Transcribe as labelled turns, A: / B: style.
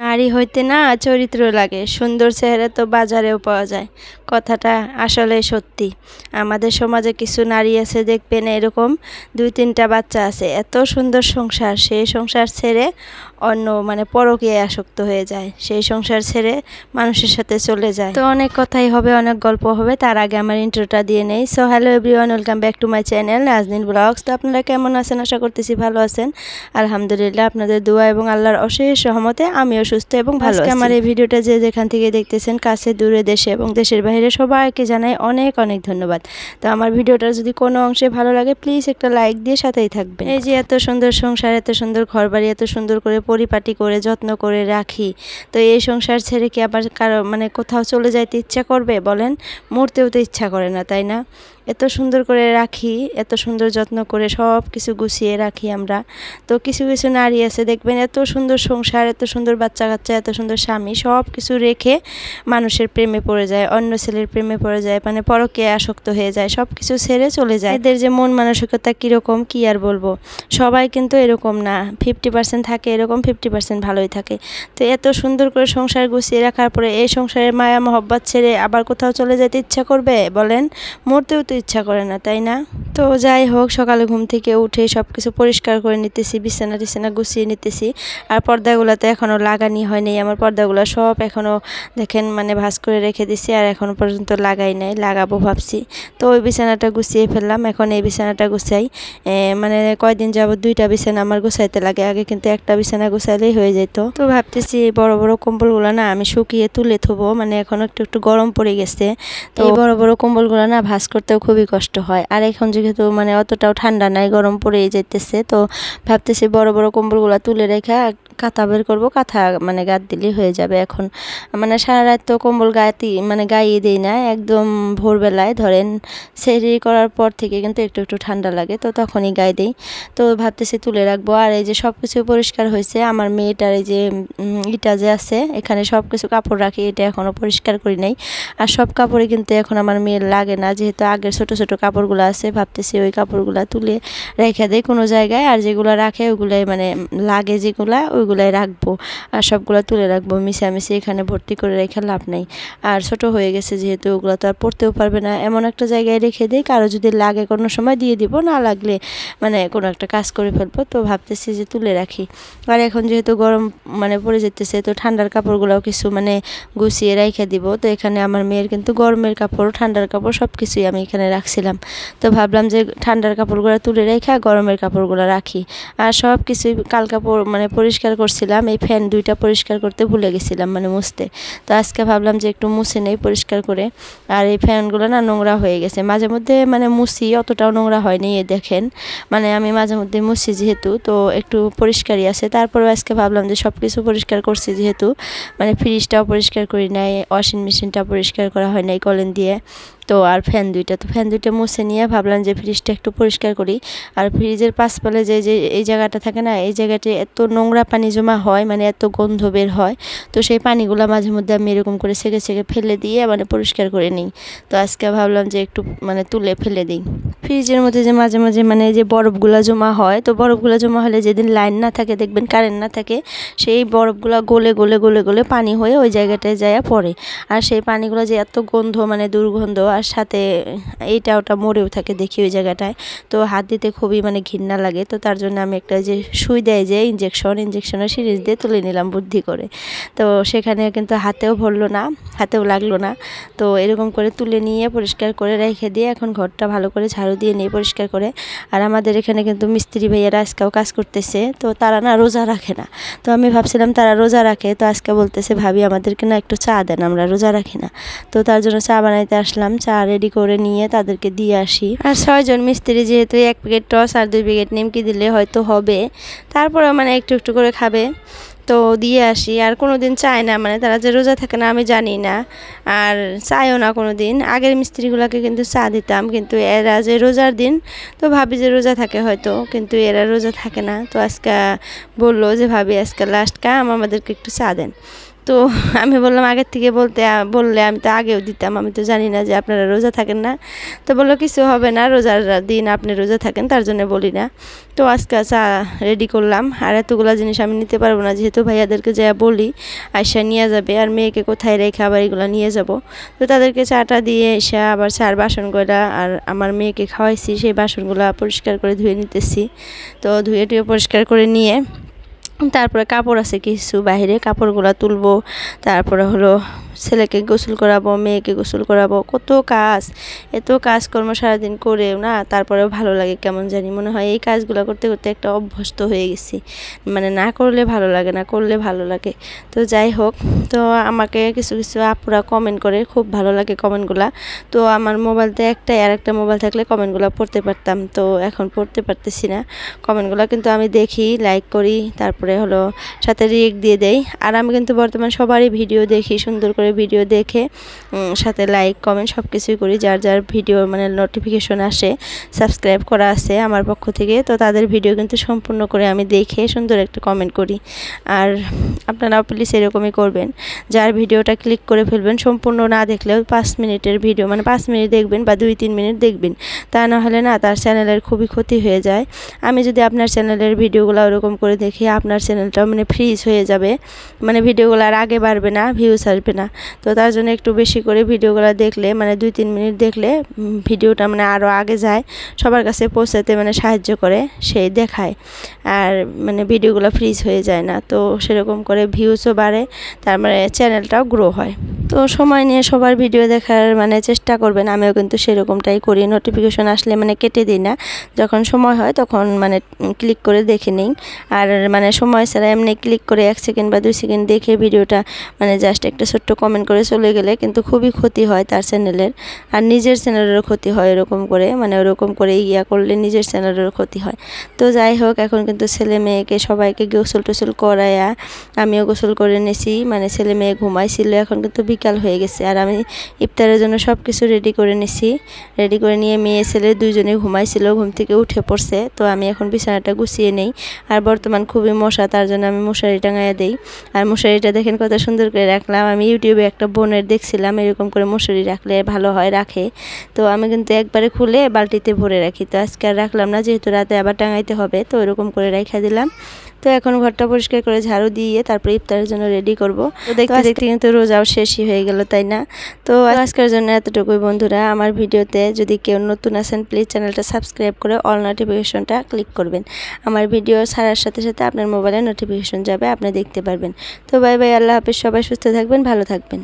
A: নারী হইতে না চরিত্র লাগে, সুন্দর চেহারা তো বাজারেও পাওয়া যায়। কথাটা আসলে সত্যি। আমাদের সমাজে কিছু নারী আছে দেখবেন এরকম 2-3টা বাচ্চা আছে, এত সুন্দর সংসার, সেই সংসার ছেড়ে অন্য পরকীয়ায় আসক্ত হয়ে যায়, সেই সংসার ছেড়ে মানুষের সাথে চলে যায়। তো অনেক কথাই হবে, অনেক গল্প হবে, তার আগে আমার ইন্ট্রোটা দিয়ে নেই। So hello everyone, welcome back to my channel Naznin vlogs. তো আপনারা কেমন আছেন? আশা করতেছি ভালো আছেন। আলহামদুলিল্লাহ, আপনাদের দোয়া এবং আল্লাহর অশেষ রহমতে আমিও সুস্থ এবং ভালো আছি। আমার এই ভিডিওটা যে যেখান থেকে দেখতেছেন, কাছে দূরে, দেশে এবং দেশের বাইরে, সবাইকে জানাই অনেক অনেক ধন্যবাদ। তো আমার ভিডিওটা যদি কোনো অংশে ভালো লাগে, প্লিজ একটা লাইক দিয়ে সাথেই থাকবেন। এই যে এত সুন্দর সংসার, এত সুন্দর ঘরবাড়ি, এত সুন্দর করে পরিপাটি করে যত্ন করে রাখি, তো এই সংসার ছেড়ে কি আবার কারো কোথাও চলে যাইতে ইচ্ছা করবে বলেন? মরতেও তো ইচ্ছা করে না, তাই না? এত সুন্দর করে রাখি, এত সুন্দর যত্ন করে সব কিছু গুছিয়ে রাখি আমরা। তো কিছু কিছু নারী আছে দেখবেন, এত সুন্দর সংসার, এত সুন্দর বাচ্চা কাচ্চা, এত সুন্দর স্বামী, সব কিছু রেখে মানুষের প্রেমে পড়ে যায়, অন্য ছেলের প্রেমে পড়ে যায়, পরকীয়ায় আসক্ত হয়ে যায়, সব কিছু ছেড়ে চলে যায়। এদের যে মন মানসিকতা কীরকম কি আর বলবো। সবাই কিন্তু এরকম না, 50% থাকে এরকম, 50% ভালোই থাকে। তো এত সুন্দর করে সংসার গুছিয়ে রাখার পরে এই সংসারের মায়া মহব্বত ছেড়ে আবার কোথাও চলে যেতে ইচ্ছা করবে বলেন? মরতেও তো ইচ্ছা করে না, তাই না? তো যাই হোক, সকালে ঘুম থেকে উঠে সব কিছু পরিষ্কার করে নিতেছি, বিছানা টিছানা গুছিয়ে নিতেছি। আর পর্দাগুলো তো এখনও লাগানি হয়নি, আমার পর্দাগুলো সব এখনও দেখেন ভাঁজ করে রেখে দিছি, আর এখনও পর্যন্ত লাগাই নাই, লাগাবো ভাবছি। তো ওই বিছানাটা গুছিয়ে ফেললাম, এখন এই বিছানাটা গুছাই। কয়দিন যাবত 2টা বিছানা আমার গুছাইতে লাগে, আগে কিন্তু একটা বিছানা গুছাইলেই হয়ে যেত। তো ভাবতেছি এই বড় বড় কম্বলগুলো না আমি শুকিয়ে তুলে থবো, এখন একটু একটু গরম পড়ে গেছে। তো এই বড় বড় কম্বলগুলো না ভাঁজ করতেও খুবই কষ্ট হয়, আর এখন যেহেতু অতটাও ঠান্ডা নাই, গরম পড়েই যাইতেছে। তো ভাবতেছি বড় বড় কম্বলগুলো তুলে রেখে কাঁথা বের করবো, কাঁথা গাদ দিলেই হয়ে যাবে। এখন সারা রাত তো কম্বল গায়ে দিই না, একদম ভোরবেলায় ধরেন সেহরি করার পর থেকে কিন্তু একটু একটু ঠান্ডা লাগে, তো তখনই গায়ে দিই। তো ভাবতেছি তুলে রাখবো। আর এই যে সব কিছু পরিষ্কার হয়েছে, আমার মেয়েটার এই যে ইটা যে আছে, এখানে সব কিছু কাপড় রাখি, এটা এখনও পরিষ্কার করি নাই। আর সব কাপড়ই কিন্তু এখন আমার মেয়ের লাগে না, যেহেতু আগের ছোট ছোট কাপড়গুলো আছে, ভাবতেছি ওই কাপড়গুলো তুলে রেখে দেয় কোনো জায়গায়, আর যেগুলো রাখে ওগুলাই লাগে যেগুলা ওইগুলাই রাখবো, আর সবগুলো তুলে রাখবো। মিশামিশি এখানে ভর্তি করে রেখে লাভ নেই। আর ছোট হয়ে গেছে যেহেতু, ওগুলো তো আর পড়তেও পারবে না, এমন একটা জায়গায় রেখে দিই, কারো যদি লাগে কোনো সময় দিয়ে দিব, না লাগলে কোনো একটা কাজ করে ফেলবো। তো ভাবতেছি যে তুলে রাখি। আর এখন যেহেতু গরম পড়ে যেতেছে, তো ঠান্ডার কাপড়গুলোও কিছু গুছিয়ে রেখে দিব। তো এখানে আমার মেয়ের কিন্তু গরমের কাপড়, ঠান্ডার কাপড় সব কিছুই আমি এখানে রাখছিলাম। তো ভাবলাম যে ঠান্ডার কাপড়গুলো তুলে রেখে গরমের কাপড়গুলো রাখি। আর সব কিছুই কাল কাপড় পরিষ্কার করছিলাম, এই ফ্যান 2টা পরিষ্কার করতে ভুলে গেছিলাম মুছতে। তো আজকে ভাবলাম যে একটু মুছে নেই পরিষ্কার করে। আর এই ফ্যানগুলো না নোংরা হয়ে গেছে, মাঝে মধ্যে মুছি, অতটাও নোংরা হয়নি। এ দেখেন আমি মাঝে মধ্যে মুছি যেহেতু, তো একটু পরিষ্কারই আছে। তারপরেও আজকে ভাবলাম যে সব কিছু পরিষ্কার করছি যেহেতু, ফ্রিজটাও পরিষ্কার করি নাই, ওয়াশিং মেশিনটা পরিষ্কার করা হয় নাই কলেন দিয়ে। তো আর ফ্যান 2টা মুছে নিয়ে ভাবলাম যে ফ্রিজটা একটু পরিষ্কার করি। আর ফ্রিজের পাশপালে যে যে এই জায়গাটা থাকে না, এই জায়গাটায় এত নোংরা পানি জমা হয়, এত গন্ধ বের হয়। তো সেই পানিগুলো মাঝে মধ্যে আমি এরকম করে ছেঁকে ছেঁকে ফেলে দিয়ে পরিষ্কার করে নিই। তো আজকে ভাবলাম যে একটু তুলে ফেলে দিই। ফ্রিজের মধ্যে যে মাঝে মাঝে যে বরফগুলো জমা হয়, তো বরফগুলো জমা হলে যেদিন লাইন না থাকে, দেখবেন কারেন্ট না থাকে, সেই বরফগুলো গলে গলে গলে গলে পানি হয়ে ওই জায়গাটায় যায় পড়ে। আর সেই পানিগুলো যে এত গন্ধ, দুর্গন্ধ, আর সাথে এইটা ওটা মরেও থাকে দেখি ওই জায়গাটায়। তো হাত দিতে খুবই ঘৃণা লাগে। তো তার জন্য আমি একটা যে সুই দেয় যে ইঞ্জেকশনের সিরিঞ্জ দিয়ে তুলে নিলাম বুদ্ধি করে। তো সেখানে কিন্তু হাতেও ভরলো না, হাতেও লাগলো না। তো এরকম করে তুলে নিয়ে পরিষ্কার করে রেখে দিয়ে এখন ঘরটা ভালো করে ঝাড়ু দিয়ে নিয়ে পরিষ্কার করে। আর আমাদের এখানে কিন্তু মিস্ত্রি ভাইয়ারা আজকেও কাজ করতেছে, তো তারা না রোজা রাখে না। তো আমি ভাবছিলাম তারা রোজা রাখে, তো আজকে বলতেছে ভাবি আমাদেরকে না একটু চা দেন, আমরা রোজা রাখি না। তো তার জন্য চা বানাইতে আসলাম, চা রেডি করে নিয়ে তাদেরকে দিয়ে আসি। আর 6 জন মিস্ত্রি যেহেতু 1 প্যাকেট টস আর 2 প্যাকেট নিমকি দিলে হয়তো হবে, তারপরে একটু একটু করে খাবে। তো দিয়ে আসি। আর কোনো দিন চায় না, তারা যে রোজা থাকে না আমি জানি না, আর চায়ও না কোনো দিন। আগের মিস্ত্রিগুলোকে কিন্তু চা দিতাম, কিন্তু এরা যে রোজার দিন, তো ভাবি যে রোজা থাকে হয়তো, কিন্তু এরা রোজা থাকে না। তো আজকে বললো যে ভাবি আজকে লাস্ট কাম, আমাদেরকে একটু চা দেন। তো আমি বললাম আগের থেকে বললে আমি তো আগেও দিতাম, আমি তো জানি না যে আপনারা রোজা থাকেন না। তো বললো কিছু হবে না, রোজার দিন আপনি রোজা থাকেন তার জন্য বলি না। তো আজকে চা রেডি করলাম, আর এতগুলো জিনিস আমি নিতে পারবো না, যেহেতু ভাইয়াদেরকে যা বলি আয়সা নিয়ে যাবে, আর মেয়েকে কোথায় রেখে আবার এগুলো নিয়ে যাব। তো তাদেরকে চাটা দিয়ে এসে আবার চার বাসনগুলো আর আমার মেয়েকে খাওয়াইছি, সেই বাসনগুলো পরিষ্কার করে ধুয়ে নিতেছি। তো ধুয়ে পরিষ্কার করে নিয়ে তারপরে কাপড় আছে কিছু বাইরে, কাপড়গুলো তুলবো। তারপরে হলো ছেলেকে গোসল করাবো, মেয়েকে গোসল করাবো, কত কাজ, এত কাজকর্ম সারাদিন করেও না তারপরেও ভালো লাগে কেমন জানি, মনে হয় এই কাজগুলো করতে করতে একটা অভ্যস্ত হয়ে গেছি, মানে না করলে ভালো লাগে না, করলে ভালো লাগে। তো যাই হোক, তো আমাকে কিছু কিছু আপুরা কমেন্ট করে, খুব ভালো লাগে কমেন্টগুলো। তো আমার মোবাইলতে একটাই, আর একটা মোবাইল থাকলে কমেন্টগুলো পড়তে পারতাম, তো এখন পড়তে পারতেছি না কমেন্টগুলো, কিন্তু আমি দেখি, লাইক করি, তারপরে হলো সাথে রিয়েক্ট দিয়ে দেই। আর আমি কিন্তু বর্তমান সবারই ভিডিও দেখি, সুন্দর করে ভিডিও দেখে সাথে লাইক কমেন্ট সব কিছুই করি। যার যার ভিডিও মানে নোটিফিকেশন আসে, সাবস্ক্রাইব করা আছে আমার পক্ষ থেকে, তো তাদের ভিডিও কিন্তু সম্পূর্ণ করে আমি দেখে সুন্দর একটা কমেন্ট করি। আর আপনারাও প্লিজ এরকমই করবেন, যার ভিডিওটা ক্লিক করে ফেলবেন, সম্পূর্ণ না দেখলেও 5 মিনিটের ভিডিও মানে 5 মিনিট দেখবেন বা 2-3 মিনিট দেখবেন, তা না হলে না তার চ্যানেলের খুবই ক্ষতি হয়ে যায়। আমি যদি আপনার চ্যানেলের ভিডিওগুলো ওরকম করে দেখি, আপনার চ্যানেলটাও মানে ফ্রিজ হয়ে যাবে, মানে ভিডিওগুলো আর আগে বাড়বে না, ভিউজ আসবে না। তো তার জন্য একটু বেশি করে ভিডিওগুলো দেখলে, মানে 2-3 মিনিট দেখলে ভিডিওটা মানে আরও আগে যায়, সবার কাছে পৌঁছাতে মানে সাহায্য করে, সেই দেখায়, আর মানে ভিডিওগুলো ফ্রিজ হয়ে যায় না। তো সেরকম করে ভিউজও বাড়ে, তার মানে চ্যানেলটাও গ্রো হয়। তো সময় নিয়ে সবার ভিডিও দেখার মানে চেষ্টা করবেন, আমিও কিন্তু সেরকমটাই করি, নোটিফিকেশন আসলে মানে কেটে দিই না, যখন সময় হয় তখন মানে ক্লিক করে দেখে নিই। আর মানে সময় ছাড়া এমনি ক্লিক করে 1 সেকেন্ড বা 2 সেকেন্ড দেখে ভিডিওটা মানে জাস্ট একটা ছোট্ট কমেন্ট করে চলে গেলে কিন্তু খুবই ক্ষতি হয় তার চ্যানেলের, আর নিজের চ্যানেলেরও ক্ষতি হয় এরকম করে, মানে ওরকম করে করলে নিজের চ্যানেলেরও ক্ষতি হয়। তো যাই হোক, এখন কিন্তু ছেলে মেয়েকে সবাইকে গোসল টোসল করাইয়া আমিও গোসল করে নিয়েছি, মানে ছেলে মেয়ে ঘুমাইছিল, এখন কিন্তু বিকাল হয়ে গেছে। আর আমি ইফতারের জন্য সব কিছু রেডি করে নিছি, রেডি করে নিয়ে মেয়ে ছেলে দুইজনে ঘুমাইছিল, ঘুম থেকে উঠে পড়ছে। তো আমি এখন বিছানাটা গুছিয়ে নেই, আর বর্তমান খুবই মশা, তার জন্য আমি মশারি টাঙাইয়া দেই। আর মশারিটা দেখেন কত সুন্দর করে রাখলাম, আমি ইউটিউবে একটা বোনের দেখছিলাম এরকম করে মশারি রাখলে ভালো হয়, রাখে। তো আমি কিন্তু একবারে খুলে বালতিতে ভরে রাখি, তো আজকে আর রাখলাম না, যেহেতু রাতে আবার টাঙাইতে হবে, তো এরকম করে রেখে দিলাম। তো এখন ঘরটা পরিষ্কার করে ঝাড়ু দিয়ে তারপরে ইফতারের জন্য রেডি করব। তো দেখতে দেখতে কিন্তু রোজাও শেষই হয়ে গেল, তাই না? তো আজকের জন্য এতটুকুই বন্ধুরা। আমার ভিডিওতে যদি কেউ নতুন আছেন, প্লিজ চ্যানেলটা সাবস্ক্রাইব করে অল নোটিফিকেশনটা ক্লিক করবেন, আমার ভিডিও ছাড়ার সাথে সাথে আপনার মোবাইলে নোটিফিকেশন যাবে, আপনি দেখতে পারবেন। তো বাই বাই, আল্লাহ হাফেজ, সবাই সুস্থ থাকবেন, ভালো থাকবেন।